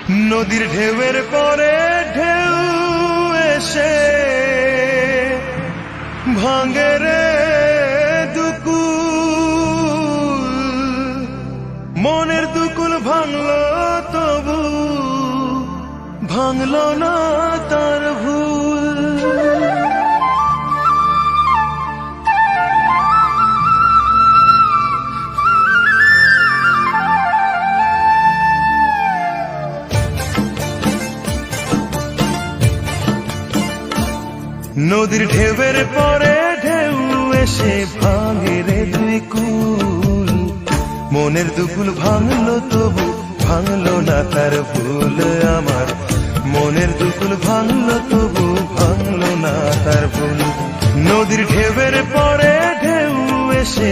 নদীর ঢেউয়ের পরে ঢেউ এসে ভাঙে রে দুকুল, মনের দুকুল ভাঙলো তবু ভাঙলো না তার ভুল। নদীর ঢেউয়ের পরে ঢেউ এসে ভাঙে রে দুই কুল, মনের দুকুল ভাঙলো তবু ভাঙলো না তার ভুল। আমার মনের দুকুল ভাঙলো তবু ভাঙলো না তার ভুল। নদীর ঢেউয়ের পরে ঢেউ এসে